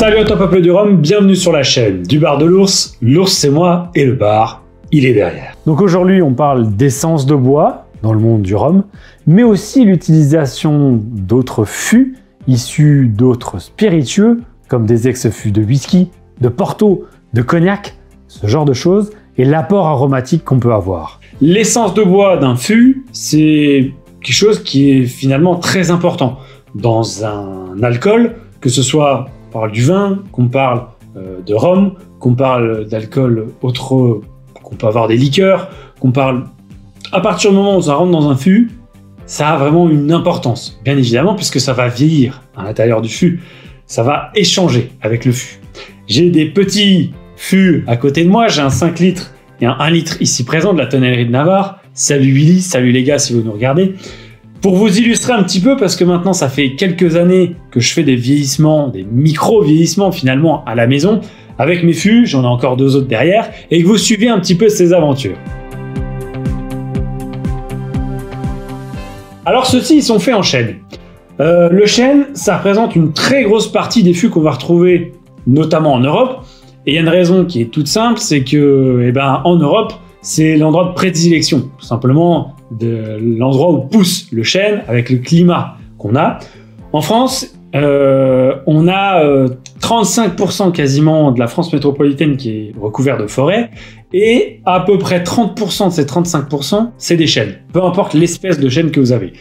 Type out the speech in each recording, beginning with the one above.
Salut à toi peuple du rhum, bienvenue sur la chaîne du bar de l'ours. L'ours c'est moi et le bar, il est derrière. Donc aujourd'hui on parle d'essence de bois dans le monde du rhum, mais aussi l'utilisation d'autres fûts issus d'autres spiritueux comme des ex-fûts de whisky, de porto, de cognac, ce genre de choses, et l'apport aromatique qu'on peut avoir. L'essence de bois d'un fût, c'est quelque chose qui est finalement très important dans un alcool, que ce soit on parle du vin, qu'on parle de rhum, qu'on parle d'alcool autre, qu'on peut avoir des liqueurs, qu'on parle... À partir du moment où ça rentre dans un fût, ça a vraiment une importance, bien évidemment, puisque ça va vieillir à l'intérieur du fût, ça va échanger avec le fût. J'ai des petits fûts à côté de moi, j'ai un 5 litres et un 1 litre ici présent de la tonnellerie de Navarre. Salut Willy, salut les gars si vous nous regardez. Pour vous illustrer un petit peu, parce que maintenant ça fait quelques années que je fais des vieillissements, des micro-vieillissements finalement à la maison, avec mes fûts, j'en ai encore 2 autres derrière, et que vous suivez un petit peu ces aventures. Alors ceux-ci, ils sont faits en chêne. Le chêne, ça représente une très grosse partie des fûts qu'on va retrouver, notamment en Europe, et il y a une raison qui est toute simple, c'est que en Europe, c'est l'endroit de prédilection, tout simplement de l'endroit où pousse le chêne avec le climat qu'on a. En France, on a 35% quasiment de la France métropolitaine qui est recouverte de forêt, et à peu près 30% de ces 35%, c'est des chênes, peu importe l'espèce de chêne que vous avez.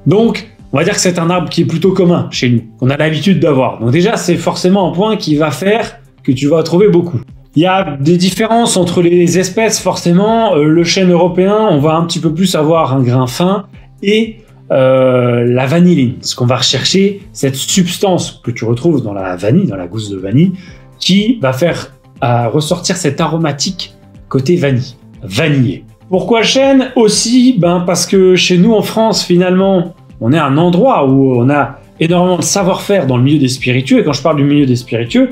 Donc, on va dire que c'est un arbre qui est plutôt commun chez nous, qu'on a l'habitude d'avoir. Donc déjà, c'est forcément un point qui va faire que tu vas trouver beaucoup. Il y a des différences entre les espèces, forcément. Le chêne européen, on va un petit peu plus avoir un grain fin, et la vanilline. Ce qu'on va rechercher, cette substance que tu retrouves dans la vanille, dans la gousse de vanille, qui va faire ressortir cette aromatique côté vanille, vanillé. Pourquoi le chêne aussi? Parce que chez nous en France, finalement, on est un endroit où on a énormément de savoir-faire dans le milieu des spiritueux. Et quand je parle du milieu des spiritueux,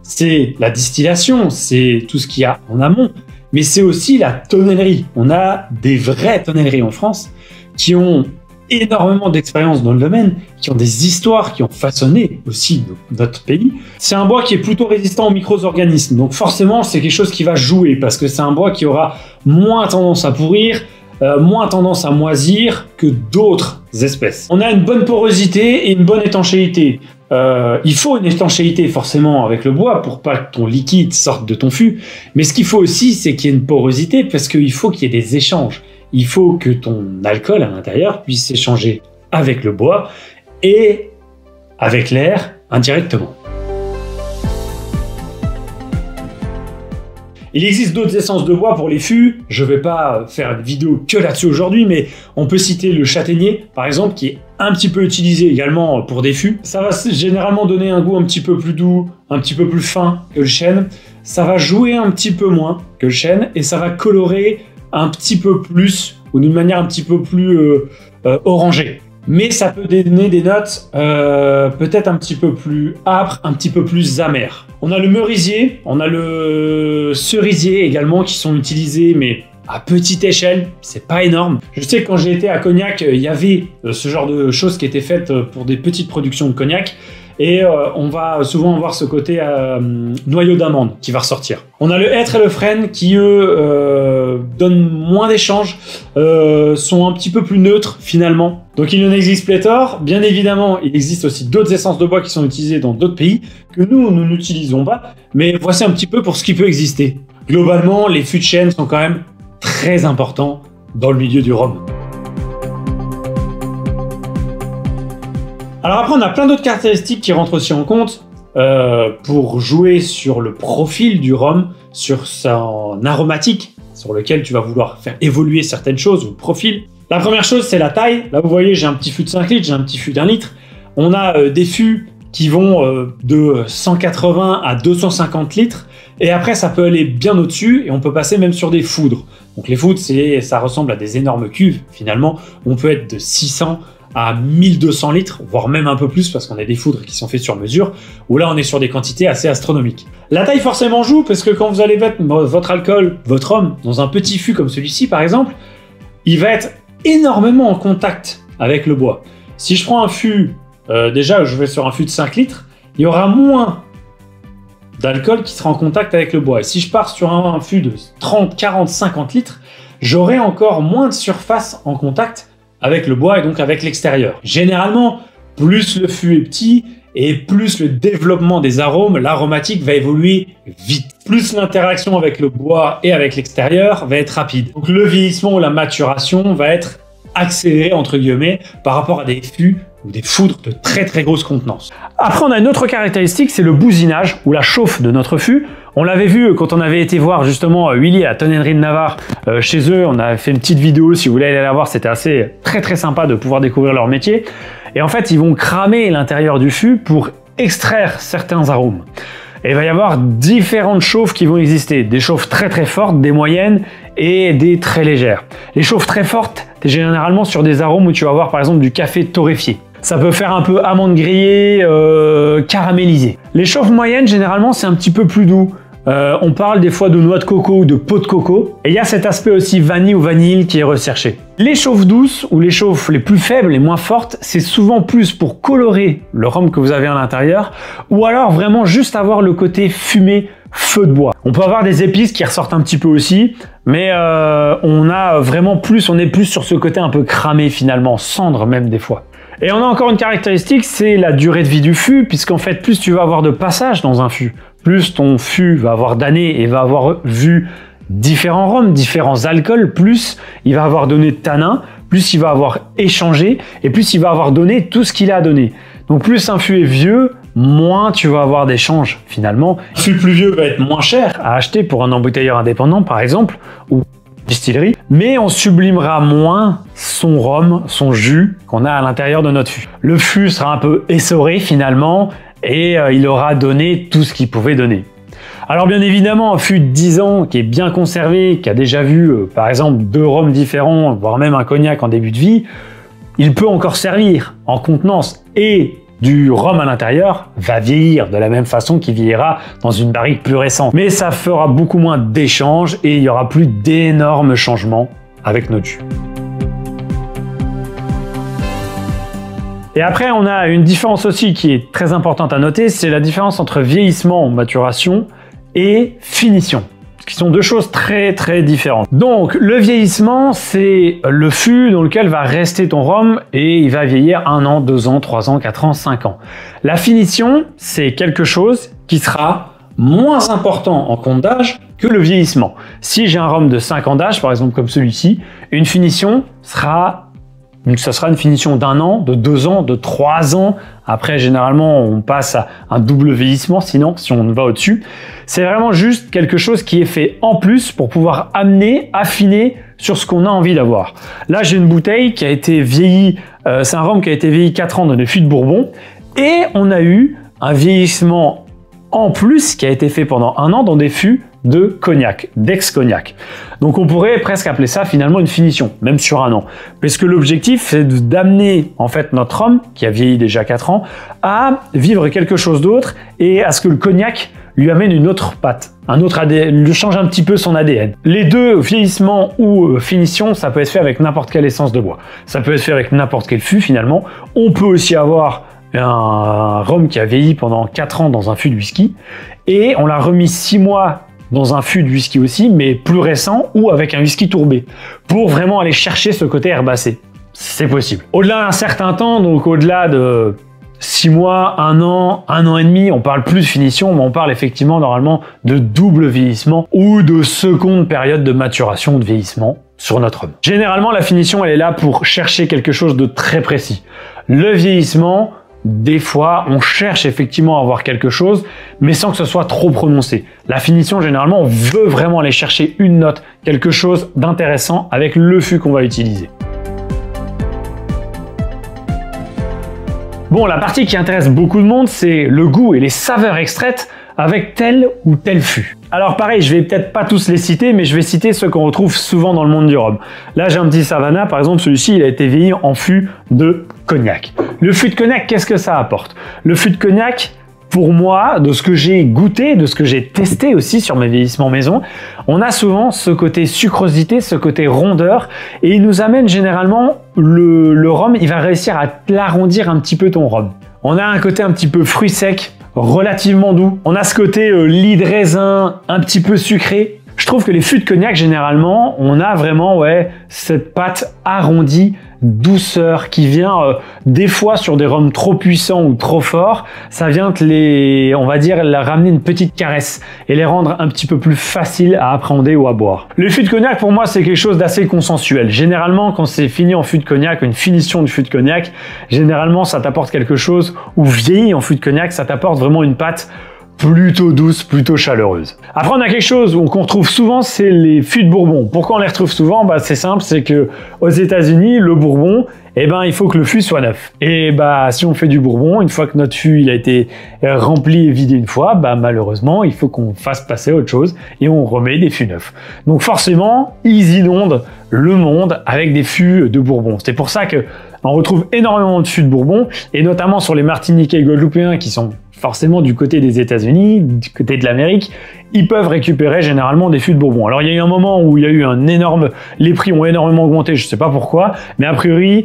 c'est la distillation, c'est tout ce qu'il y a en amont, mais c'est aussi la tonnellerie. On a des vraies tonnelleries en France qui ont énormément d'expérience dans le domaine, qui ont des histoires, qui ont façonné aussi notre pays. C'est un bois qui est plutôt résistant aux micro-organismes, donc forcément c'est quelque chose qui va jouer, parce que c'est un bois qui aura moins tendance à pourrir, moins tendance à moisir que d'autres espèces. On a une bonne porosité et une bonne étanchéité. Il faut une étanchéité forcément avec le bois pour pas que ton liquide sorte de ton fût, mais ce qu'il faut aussi, c'est qu'il y ait une porosité, parce qu'il faut qu'il y ait des échanges. Il faut que ton alcool à l'intérieur puisse s'échanger avec le bois et avec l'air indirectement. Il existe d'autres essences de bois pour les fûts. Je ne vais pas faire une vidéo que là-dessus aujourd'hui, mais on peut citer le châtaignier, par exemple, qui est un petit peu utilisé également pour des fûts. Ça va généralement donner un goût un petit peu plus doux, un petit peu plus fin que le chêne. Ça va jouer un petit peu moins que le chêne, et ça va colorer un petit peu plus, ou d'une manière un petit peu plus orangée. Mais ça peut donner des notes peut-être un petit peu plus âpres, un petit peu plus amères. On a le merisier, on a le cerisier également qui sont utilisés, mais à petite échelle, c'est pas énorme. Je sais que quand j'ai été à Cognac, il y avait ce genre de choses qui étaient faites pour des petites productions de cognac. Et on va souvent avoir ce côté noyau d'amande qui va ressortir. On a le hêtre et le frêne qui, eux, donnent moins d'échanges, sont un petit peu plus neutres finalement. Donc il en existe pléthore. Bien évidemment, il existe aussi d'autres essences de bois qui sont utilisées dans d'autres pays que nous n'utilisons pas. Mais voici un petit peu pour ce qui peut exister. Globalement, les fûts de chêne sont quand même très importants dans le milieu du rhum. Alors après, on a plein d'autres caractéristiques qui rentrent aussi en compte pour jouer sur le profil du rhum, sur son aromatique, sur lequel tu vas vouloir faire évoluer certaines choses, ou le profil. La première chose, c'est la taille. Là, vous voyez, j'ai un petit fût de 5 litres, j'ai un petit fût d'1 litre. On a des fûts qui vont de 180 à 250 litres. Et après, ça peut aller bien au-dessus, et on peut passer même sur des foudres. Donc les foudres, ça ressemble à des énormes cuves, finalement. On peut être de 600 à 1200 litres, voire même un peu plus, parce qu'on a des foudres qui sont faites sur mesure, où là on est sur des quantités assez astronomiques. La taille forcément joue, parce que quand vous allez mettre votre alcool, votre rhum, dans un petit fût comme celui-ci par exemple, il va être énormément en contact avec le bois. Si je prends un fût, déjà je vais sur un fût de 5 litres, il y aura moins d'alcool qui sera en contact avec le bois. Et si je pars sur un fût de 30, 40, 50 litres, j'aurai encore moins de surface en contact avec le bois et donc avec l'extérieur. Généralement, plus le fût est petit et plus le développement des arômes, l'aromatique va évoluer vite. Plus l'interaction avec le bois et avec l'extérieur va être rapide. Donc le vieillissement ou la maturation va être accéléré entre guillemets par rapport à des fûts ou des foudres de très très grosse contenance. Après, on a une autre caractéristique, c'est le bousinage ou la chauffe de notre fût. On l'avait vu quand on avait été voir justement Willy à Tonnellerie de Navarre chez eux. On avait fait une petite vidéo, si vous voulez aller la voir, c'était assez très sympa de pouvoir découvrir leur métier. Et en fait, ils vont cramer l'intérieur du fût pour extraire certains arômes. Et il va y avoir différentes chauffes qui vont exister. Des chauffes très fortes, des moyennes et des très légères. Les chauffes très fortes, c'est généralement sur des arômes où tu vas avoir par exemple du café torréfié. Ça peut faire un peu amande grillée, caramélisée. Les chauffes moyennes, généralement, c'est un petit peu plus doux. On parle des fois de noix de coco ou de peau de coco. Et il y a cet aspect aussi vanille ou vanille qui est recherché. Les chauffes douces ou les chauffes les plus faibles, les moins fortes, c'est souvent plus pour colorer le rhum que vous avez à l'intérieur ou alors vraiment juste avoir le côté fumé, feu de bois. On peut avoir des épices qui ressortent un petit peu aussi, mais on est plus sur ce côté un peu cramé finalement, cendre même des fois. Et on a encore une caractéristique, c'est la durée de vie du fût, puisqu'en fait, plus tu vas avoir de passage dans un fût, plus ton fût va avoir d'années et va avoir vu différents rhums, différents alcools, plus il va avoir donné de tanins, plus il va avoir échangé, et plus il va avoir donné tout ce qu'il a donné. Donc plus un fût est vieux, moins tu vas avoir d'échanges finalement. Un fût plus vieux va être moins cher à acheter pour un embouteilleur indépendant par exemple, ou distillerie, mais on sublimera moins son rhum, son jus qu'on a à l'intérieur de notre fût. Le fût sera un peu essoré finalement et il aura donné tout ce qu'il pouvait donner. Alors bien évidemment, un fût de 10 ans qui est bien conservé, qui a déjà vu par exemple 2 rhums différents, voire même un cognac en début de vie, il peut encore servir en contenance et du rhum à l'intérieur va vieillir de la même façon qu'il vieillira dans une barrique plus récente. Mais ça fera beaucoup moins d'échanges et il n'y aura plus d'énormes changements avec notre jus. Et après, on a une différence aussi qui est très importante à noter, c'est la différence entre vieillissement, maturation et finition, qui sont deux choses très différentes. Donc le vieillissement, c'est le fût dans lequel va rester ton rhum et il va vieillir 1 an, 2 ans, 3 ans, 4 ans, 5 ans. La finition, c'est quelque chose qui sera moins important en compte d'âge que le vieillissement. Si j'ai un rhum de 5 ans d'âge, par exemple comme celui-ci, une finition ça sera une finition d'1 an, de 2 ans, de 3 ans. Après, généralement, on passe à un double vieillissement, sinon, si on va au-dessus. C'est vraiment juste quelque chose qui est fait en plus pour pouvoir affiner sur ce qu'on a envie d'avoir. Là, j'ai une bouteille qui a été vieillie, c'est un rhum qui a été vieilli 4 ans dans des fûts de Bourbon. Et on a eu un vieillissement en plus qui a été fait pendant 1 an dans des fûts de cognac, d'ex-cognac. Donc on pourrait presque appeler ça finalement une finition, même sur 1 an. Parce que l'objectif, c'est d'amener en fait notre rhum, qui a vieilli déjà 4 ans, à vivre quelque chose d'autre et à ce que le cognac lui amène une autre patte, un autre ADN, lui change un petit peu son ADN. Les deux, vieillissement ou finition, ça peut être fait avec n'importe quelle essence de bois. Ça peut être fait avec n'importe quel fût finalement. On peut aussi avoir un rhum qui a vieilli pendant 4 ans dans un fût de whisky et on l'a remis 6 mois dans un fût de whisky aussi, mais plus récent ou avec un whisky tourbé, pour vraiment aller chercher ce côté herbacé. C'est possible. Au-delà d'un certain temps, donc au-delà de 6 mois, 1 an et demi, on parle plus de finition, mais on parle effectivement normalement de double vieillissement ou de seconde période de maturation, de vieillissement sur notre homme. Généralement, la finition, elle est là pour chercher quelque chose de très précis. Le vieillissement, des fois, on cherche effectivement à avoir quelque chose, mais sans que ce soit trop prononcé. La finition, généralement, on veut vraiment aller chercher une note, quelque chose d'intéressant avec le fût qu'on va utiliser. Bon, la partie qui intéresse beaucoup de monde, c'est le goût et les saveurs extraites avec tel ou tel fût. Alors pareil, je vais peut-être pas tous les citer, mais je vais citer ceux qu'on retrouve souvent dans le monde du rhum. Là, j'ai un petit Savannah, par exemple, celui-ci, il a été vieilli en fût de cognac. Le fût de cognac, qu'est-ce que ça apporte? Le fût de cognac, pour moi, de ce que j'ai goûté, de ce que j'ai testé aussi sur mes vieillissements maison, on a souvent ce côté sucrosité, ce côté rondeur, et il nous amène généralement, le rhum, il va réussir à l'arrondir un petit peu ton rhum. On a un côté un petit peu fruit sec, relativement doux. On a ce côté lit de raisin, un petit peu sucré. Je trouve que les fûts de cognac, généralement, on a vraiment cette pâte arrondie, douceur qui vient des fois sur des rhums trop puissants ou trop forts. Ça vient on va dire, ramener une petite caresse et les rendre un petit peu plus faciles à appréhender ou à boire. Le fût de cognac, pour moi, c'est quelque chose d'assez consensuel. Généralement, quand c'est fini en fût de cognac, une finition du fût de cognac, généralement, ça t'apporte quelque chose, ou vieilli en fût de cognac, ça t'apporte vraiment une pâte plutôt douce, plutôt chaleureuse. Après, on a quelque chose qu'on retrouve souvent, c'est les fûts de Bourbon. Pourquoi on les retrouve souvent? C'est simple, c'est que aux États-Unis, le Bourbon, il faut que le fût soit neuf. Et si on fait du Bourbon, une fois que notre fût il a été rempli et vidé une fois, malheureusement, il faut qu'on fasse passer à autre chose et on remet des fûts neufs. Donc forcément, ils inondent le monde avec des fûts de Bourbon. C'est pour ça que on retrouve énormément de fûts de Bourbon, et notamment sur les Martiniquais et Guadeloupéens qui sont forcément du côté des États-Unis, du côté de l'Amérique, ils peuvent récupérer généralement des fûts de Bourbon. Alors il y a eu un moment où il y a eu les prix ont énormément augmenté, je sais pas pourquoi, mais a priori,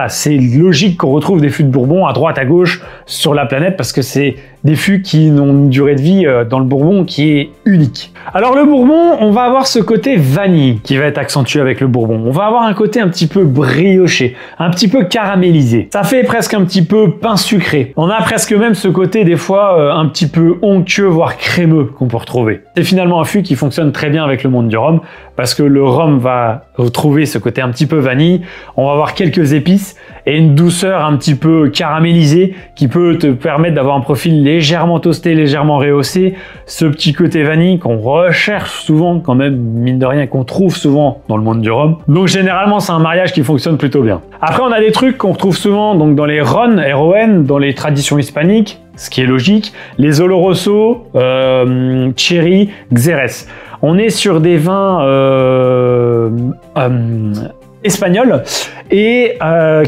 c'est logique qu'on retrouve des fûts de Bourbon à droite, à gauche sur la planète, parce que c'est des fûts qui ont une durée de vie dans le Bourbon qui est unique. Alors le Bourbon, on va avoir ce côté vanille qui va être accentué avec le Bourbon. On va avoir un côté un petit peu brioché, un petit peu caramélisé. Ça fait presque un petit peu pain sucré. On a presque même ce côté des fois un petit peu onctueux, voire crémeux qu'on peut retrouver. C'est finalement un fût qui fonctionne très bien avec le monde du rhum, parce que le rhum va retrouver ce côté un petit peu vanille. On va avoir quelques épices et une douceur un petit peu caramélisée qui peut te permettre d'avoir un profil légèrement toasté, légèrement rehaussé. Ce petit côté vanille qu'on recherche souvent quand même, mine de rien, qu'on trouve souvent dans le monde du rhum. Donc généralement, c'est un mariage qui fonctionne plutôt bien. Après, on a des trucs qu'on retrouve souvent donc dans les ron, R-O-N, dans les traditions hispaniques, ce qui est logique, les Oloroso, Cherry, Xérès. On est sur des vins espagnols et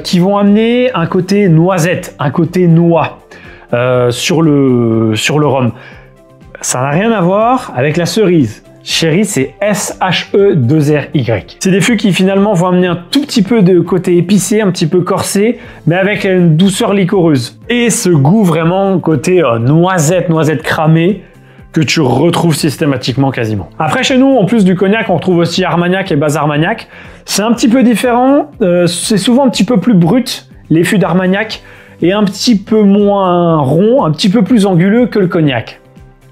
qui vont amener un côté noisette, un côté noix sur le rhum. Ça n'a rien à voir avec la cerise. Cherry, c'est S-H-E-2-R-Y. C'est des fûts qui finalement vont amener un tout petit peu de côté épicé, un petit peu corsé, mais avec une douceur liquoreuse. Et ce goût vraiment côté noisette cramée, que tu retrouves systématiquement quasiment. Après, chez nous, en plus du cognac, on retrouve aussi Armagnac et Bas Armagnac. C'est un petit peu différent, c'est souvent un petit peu plus brut, les fûts d'Armagnac, et un petit peu moins rond, un petit peu plus anguleux que le cognac.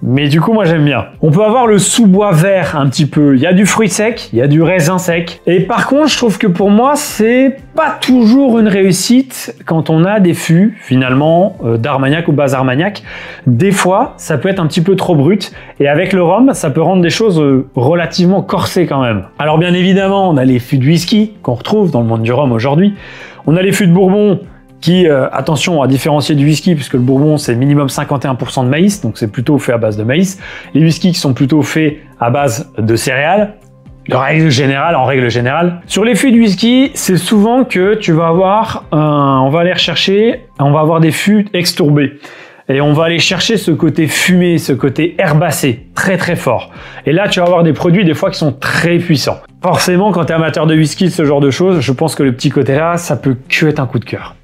Mais du coup, moi j'aime bien. On peut avoir le sous-bois vert un petit peu. Il y a du fruit sec, il y a du raisin sec. Et par contre, je trouve que pour moi, c'est pas toujours une réussite quand on a des fûts, finalement, d'Armagnac ou Bas Armagnac. Des fois, ça peut être un petit peu trop brut. Et avec le rhum, ça peut rendre des choses relativement corsées quand même. Alors bien évidemment, on a les fûts de whisky qu'on retrouve dans le monde du rhum aujourd'hui. On a les fûts de Bourbon qui, attention à différencier du whisky, puisque le Bourbon c'est minimum 51% de maïs, donc c'est plutôt fait à base de maïs. Les whiskies qui sont plutôt faits à base de céréales, en règle générale. Sur les fûts de whisky, c'est souvent que tu vas avoir, on va aller rechercher, on va avoir des fûts extourbés. Et on va aller chercher ce côté fumé, ce côté herbacé, très très fort. Et là, tu vas avoir des produits des fois qui sont très puissants. Forcément, quand tu es amateur de whisky, ce genre de choses, je pense que le petit côté là, ça peut que être un coup de cœur.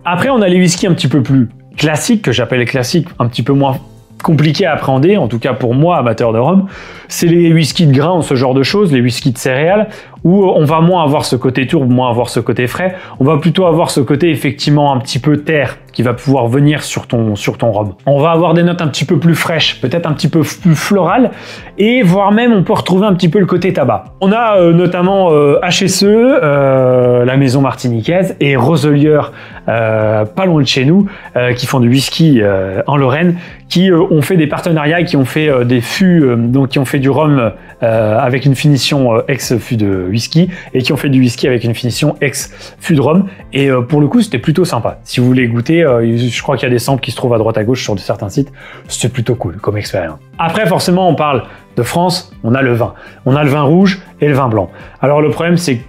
Après, on a les whiskies un petit peu plus classiques, que j'appelle les classiques, un petit peu moins compliqués à appréhender, en tout cas pour moi, amateur de rhum. C'est les whiskies de grains, ce genre de choses, les whiskies de céréales, où on va moins avoir ce côté tourbe, moins avoir ce côté frais. On va plutôt avoir ce côté effectivement un petit peu terre qui va pouvoir venir sur ton rhum. On va avoir des notes un petit peu plus fraîches, peut-être un petit peu plus florales, et voire même on peut retrouver un petit peu le côté tabac. On a notamment HSE, la maison martiniquaise, et Roselier, pas loin de chez nous, qui font du whisky en Lorraine, qui ont fait des partenariats, qui ont fait des fûts, donc qui ont fait du rhum avec une finition ex-fût de whisky, et qui ont fait du whisky avec une finition ex-fût de rhum, et pour le coup c'était plutôt sympa. Si vous voulez goûter, je crois qu'il y a des samples qui se trouvent à droite à gauche sur certains sites, c'est plutôt cool comme expérience. Après forcément on parle de France, on a le vin. On a le vin rouge et le vin blanc. Alors le problème c'est que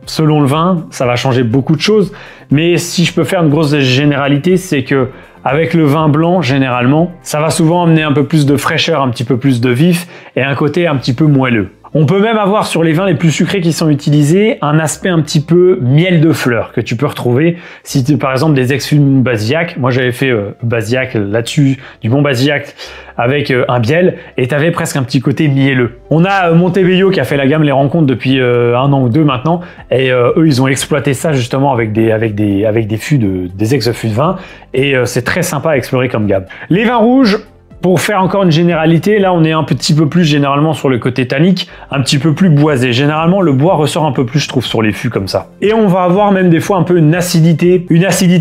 selon le vin, ça va changer beaucoup de choses, mais si je peux faire une grosse généralité, c'est que avec le vin blanc, généralement, ça va souvent amener un peu plus de fraîcheur, un petit peu plus de vif et un côté un petit peu moelleux. On peut même avoir sur les vins les plus sucrés qui sont utilisés un aspect un petit peu miel de fleurs que tu peux retrouver si tu par exemple des ex-fûts Basillac. Moi j'avais fait Basillac là-dessus, du bon Basillac avec un biel et tu avais presque un petit côté mielleux. On a Montebello qui a fait la gamme Les Rencontres depuis 1 an ou 2 maintenant et eux ils ont exploité ça justement avec des fûts des ex-fûts de vin et c'est très sympa à explorer comme gamme. Les vins rouges, pour faire encore une généralité, là on est un petit peu plus généralement sur le côté tannique, un petit peu plus boisé. Généralement le bois ressort un peu plus je trouve sur les fûts comme ça. Et on va avoir même des fois un peu une acidité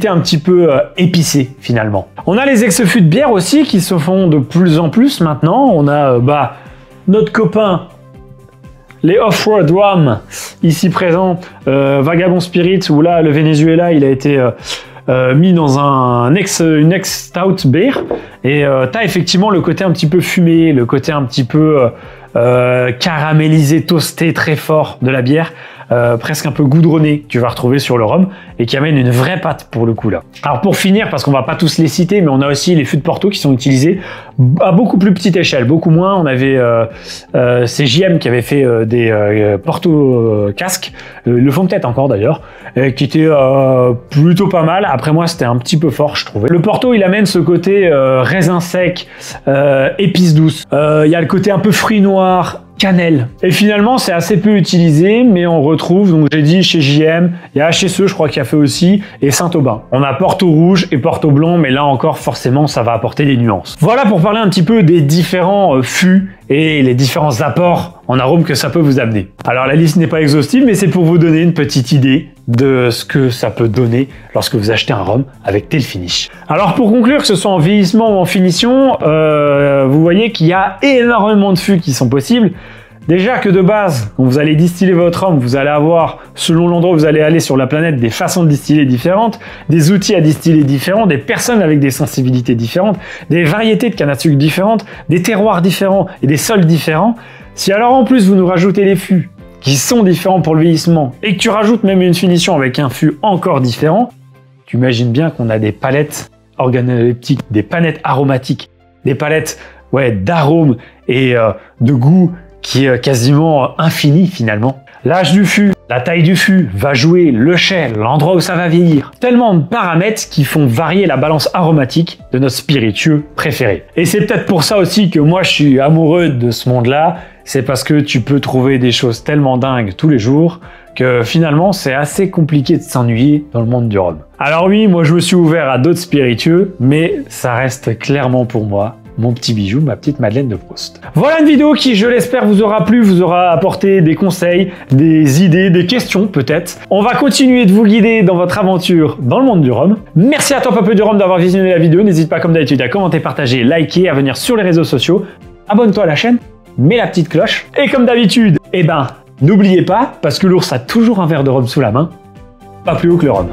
un petit peu épicée finalement. On a les ex-fûts de bière aussi qui se font de plus en plus maintenant. On a notre copain les Off-Road Rum ici présents, Vagabond Spirit où là le Venezuela il a été mis dans une ex-stout beer et t'as effectivement le côté un petit peu fumé, le côté un petit peu caramélisé, toasté très fort de la bière, presque un peu goudronné que tu vas retrouver sur le rhum et qui amène une vraie patte pour le coup là. Alors pour finir, parce qu'on va pas tous les citer, mais on a aussi les fûts de Porto qui sont utilisés à beaucoup plus petite échelle, beaucoup moins. On avait c'est JM qui avait fait des Porto casques, le font peut-être encore d'ailleurs, qui était plutôt pas mal. Après moi c'était un petit peu fort je trouvais. Le Porto il amène ce côté raisin sec, épices douces, il y a le côté un peu fruits noirs, cannelle. Et finalement, c'est assez peu utilisé, mais on retrouve, donc j'ai dit chez JM, il y a HSE, je crois qu'il a fait aussi, et Saint-Aubin. On a Porto rouge et Porto blanc, mais là encore, forcément, ça va apporter des nuances. Voilà pour parler un petit peu des différents fûts et les différents apports en arôme que ça peut vous amener. Alors la liste n'est pas exhaustive, mais c'est pour vous donner une petite idée de ce que ça peut donner lorsque vous achetez un rhum avec tel finish. Alors pour conclure, que ce soit en vieillissement ou en finition, vous voyez qu'il y a énormément de fûts qui sont possibles. Déjà que de base, quand vous allez distiller votre rhum, vous allez avoir, selon l'endroit où vous allez aller sur la planète, des façons de distiller différentes, des outils à distiller différents, des personnes avec des sensibilités différentes, des variétés de canne à sucre différentes, des terroirs différents et des sols différents. Si alors en plus vous nous rajoutez les fûts qui sont différents pour le vieillissement et que tu rajoutes même une finition avec un fût encore différent, tu imagines bien qu'on a des palettes organoleptiques, des palettes aromatiques, des palettes d'arômes et de goût qui est quasiment infini finalement. L'âge du fût, la taille du fût va jouer, le chai, l'endroit où ça va vieillir. Tellement de paramètres qui font varier la balance aromatique de notre spiritueux préféré. Et c'est peut-être pour ça aussi que moi je suis amoureux de ce monde-là, c'est parce que tu peux trouver des choses tellement dingues tous les jours que finalement c'est assez compliqué de s'ennuyer dans le monde du rhum. Alors oui, moi je me suis ouvert à d'autres spiritueux, mais ça reste clairement pour moi mon petit bijou, ma petite Madeleine de Proust. Voilà une vidéo qui, je l'espère, vous aura plu, vous aura apporté des conseils, des idées, des questions peut-être. On va continuer de vous guider dans votre aventure dans le monde du rhum. Merci à toi, Papeux du Rhum, d'avoir visionné la vidéo. N'hésite pas, comme d'habitude, à commenter, partager, liker, à venir sur les réseaux sociaux. Abonne-toi à la chaîne, mets la petite cloche. Et comme d'habitude, n'oubliez pas, parce que l'ours a toujours un verre de rhum sous la main, pas plus haut que le rhum.